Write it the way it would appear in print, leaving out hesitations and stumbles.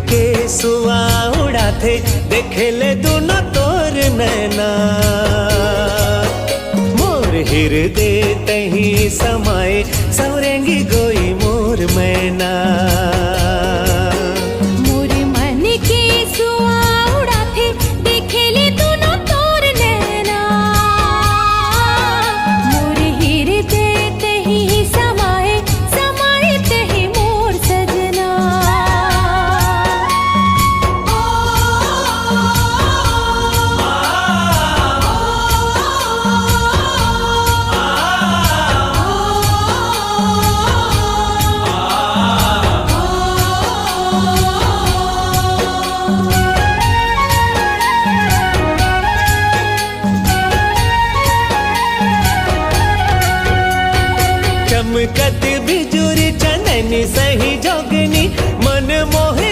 के सुआ उड़ाते देखे ले दोनों तोर नैना। मोर हृदय तही समाए सौरेंगी गोई मोर मैना। मोर मन के सुआ उड़ाते देखे ले दोनों तोर नैना। मोर हृदय तही समाए समाए तही मोर सजना। चमकत बिजुरी चननी सही जोगनी मन मोहे